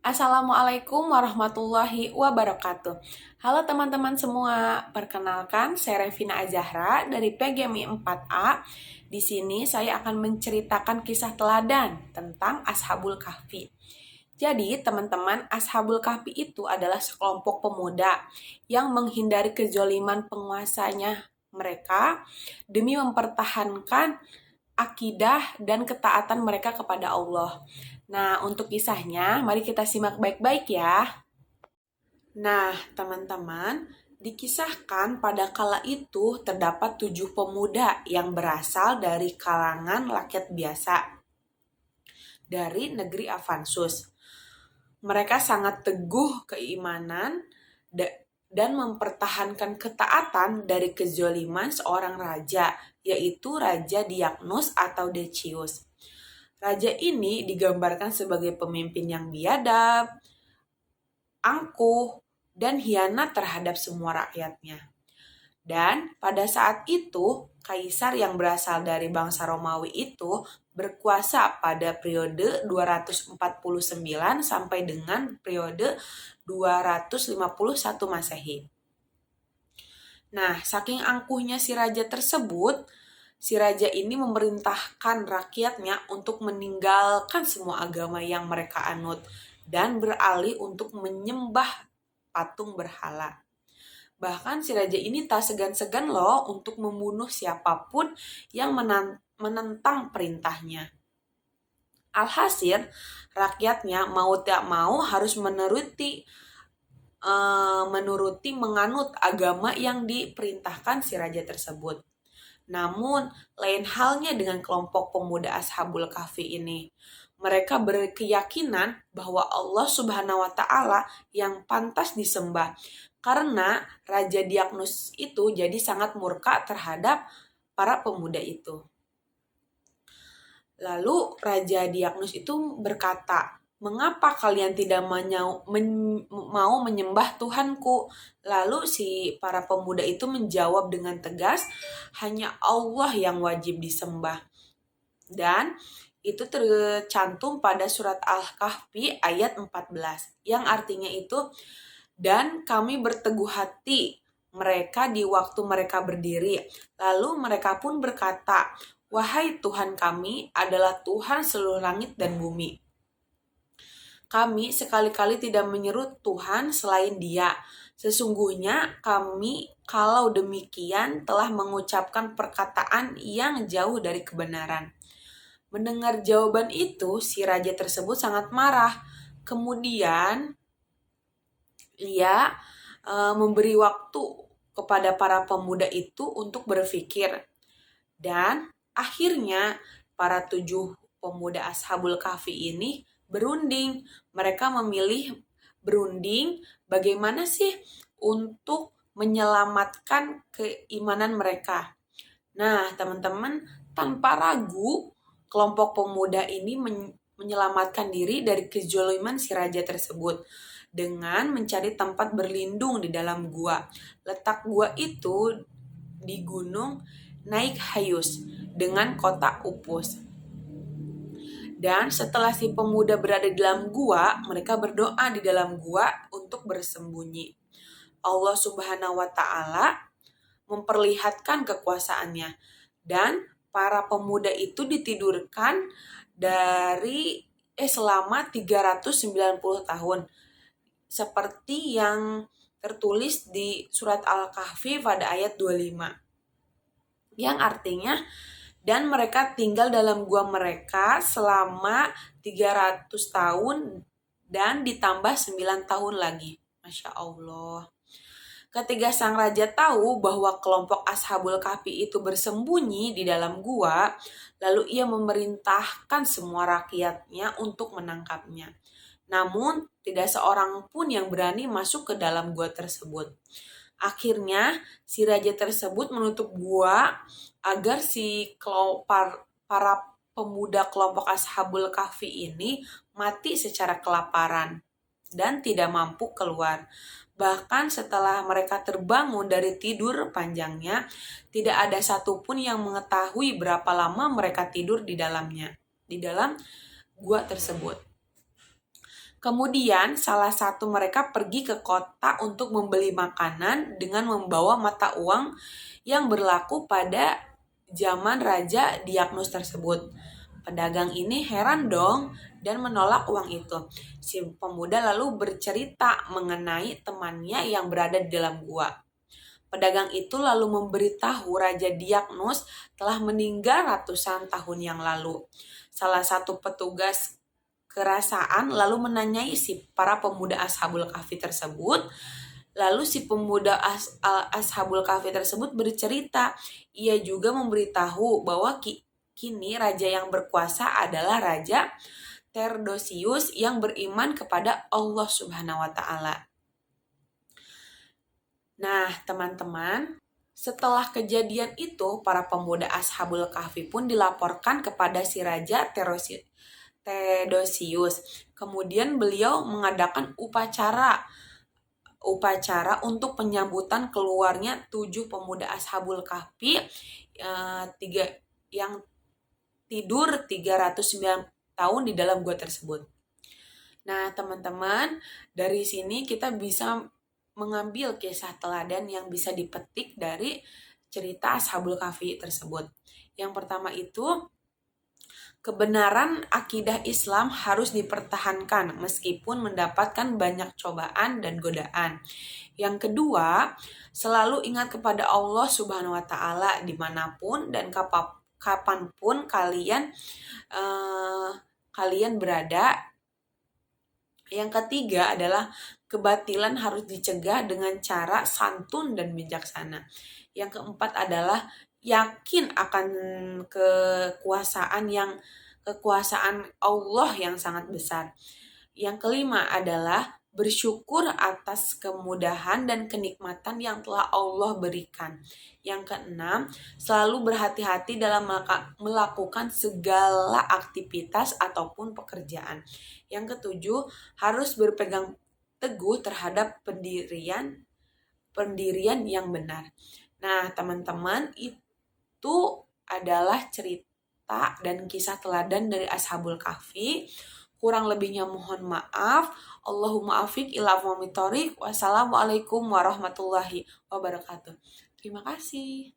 Assalamualaikum warahmatullahi wabarakatuh. Halo teman-teman semua, perkenalkan saya Revina Azahra dari PGMI 4A. Di sini saya akan menceritakan kisah teladan tentang Ashabul Kahfi. Jadi, teman-teman, Ashabul Kahfi itu adalah sekelompok pemuda yang menghindari kezoliman penguasanya mereka demi mempertahankan akidah dan ketaatan mereka kepada Allah. Nah, untuk kisahnya, mari kita simak baik-baik ya. Nah, teman-teman, dikisahkan pada kala itu terdapat 7 pemuda yang berasal dari kalangan rakyat biasa dari negeri Avansus. Mereka sangat teguh keimanan dan mempertahankan ketaatan dari kezoliman seorang raja, yaitu Raja Diagnus atau Decius. Raja ini digambarkan sebagai pemimpin yang biadab, angkuh, dan hianat terhadap semua rakyatnya. Dan pada saat itu, kaisar yang berasal dari bangsa Romawi itu berkuasa pada periode 249 sampai dengan periode 251 Masehi. Nah, saking angkuhnya si raja tersebut, si raja ini memerintahkan rakyatnya untuk meninggalkan semua agama yang mereka anut dan beralih untuk menyembah patung berhala. Bahkan si raja ini tak segan-segan loh untuk membunuh siapapun yang menentang perintahnya. Alhasil, rakyatnya mau tak mau harus menuruti menganut agama yang diperintahkan si raja tersebut. Namun, lain halnya dengan kelompok pemuda Ashabul Kahfi ini. Mereka berkeyakinan bahwa Allah Subhanahu wa Ta'ala yang pantas disembah, karena Raja Diagnus itu jadi sangat murka terhadap para pemuda itu. Lalu Raja Diagnus itu berkata, "Mengapa kalian tidak mau menyembah Tuhanku?" Lalu si para pemuda itu menjawab dengan tegas, "Hanya Allah yang wajib disembah." Dan itu tercantum pada surat Al-Kahfi ayat 14 yang artinya itu, "Dan kami berteguh hati mereka di waktu mereka berdiri. Lalu mereka pun berkata, 'Wahai Tuhan kami adalah Tuhan seluruh langit dan bumi. Kami sekali-kali tidak menyeru Tuhan selain Dia. Sesungguhnya kami kalau demikian telah mengucapkan perkataan yang jauh dari kebenaran.'" Mendengar jawaban itu, si raja tersebut sangat marah. Kemudian ia memberi waktu kepada para pemuda itu untuk berpikir. Dan akhirnya para 7 pemuda Ashabul Kahfi ini berunding. Mereka memilih berunding bagaimana sih untuk menyelamatkan keimanan mereka. Nah, teman-teman, tanpa ragu, kelompok pemuda ini menyelamatkan diri dari kezaliman si raja tersebut dengan mencari tempat berlindung di dalam gua. Letak gua itu di gunung Naik Hayus dengan kota Upus. Dan setelah si pemuda berada di dalam gua, mereka berdoa di dalam gua untuk bersembunyi. Allah Subhanahu wa Ta'ala memperlihatkan kekuasaannya, dan para pemuda itu ditidurkan selama 390 tahun seperti yang tertulis di surat Al-Kahfi pada ayat 25 yang artinya, "Dan mereka tinggal dalam gua mereka selama 300 tahun dan ditambah 9 tahun lagi." Masya Allah. Ketika sang raja tahu bahwa kelompok Ashabul Kahfi itu bersembunyi di dalam gua, lalu ia memerintahkan semua rakyatnya untuk menangkapnya. Namun, tidak seorang pun yang berani masuk ke dalam gua tersebut. Akhirnya, si raja tersebut menutup gua agar para pemuda kelompok Ashabul Kahfi ini mati secara kelaparan dan tidak mampu keluar. Bahkan setelah mereka terbangun dari tidur panjangnya, tidak ada satupun yang mengetahui berapa lama mereka tidur di dalam gua tersebut. Kemudian salah satu mereka pergi ke kota untuk membeli makanan dengan membawa mata uang yang berlaku pada zaman Raja Diagnus tersebut. Pedagang ini heran dong dan menolak uang itu. Si pemuda lalu bercerita mengenai temannya yang berada di dalam gua. Pedagang itu lalu memberitahu Raja Diagnus telah meninggal ratusan tahun yang lalu. Salah satu petugas kerasaan lalu menanyai si para pemuda Ashabul Kahfi tersebut. Lalu si pemuda Ashabul Kahfi tersebut bercerita, ia juga memberitahu bahwa kini raja yang berkuasa adalah Raja Theodosius yang beriman kepada Allah Subhanahu wa taala. Nah, teman-teman, setelah kejadian itu, para pemuda Ashabul Kahfi pun dilaporkan kepada si Raja Theodosius. Kemudian beliau mengadakan upacara untuk penyambutan keluarnya 7 pemuda Ashabul Kahfi yang tidur 309 tahun di dalam gua tersebut. Nah, teman-teman, dari sini kita bisa mengambil kisah teladan yang bisa dipetik dari cerita Ashabul Kahfi tersebut. Yang pertama itu, kebenaran akidah Islam harus dipertahankan meskipun mendapatkan banyak cobaan dan godaan. Yang kedua, selalu ingat kepada Allah Subhanahu wa taala dimanapun dan kapanpun kalian berada. Yang ketiga adalah kebatilan harus dicegah dengan cara santun dan bijaksana. Yang keempat adalah yakin akan kekuasaan Allah yang sangat besar. Yang kelima adalah bersyukur atas kemudahan dan kenikmatan yang telah Allah berikan. Yang keenam, selalu berhati-hati dalam melakukan segala aktivitas ataupun pekerjaan. Yang ketujuh, harus berpegang teguh terhadap pendirian yang benar. Nah, teman-teman, itu adalah cerita dan kisah teladan dari Ashabul Kahfi. Kurang lebihnya mohon maaf. Allahumma afiq ila aqwamit thoriq. Wassalamualaikum warahmatullahi wabarakatuh. Terima kasih.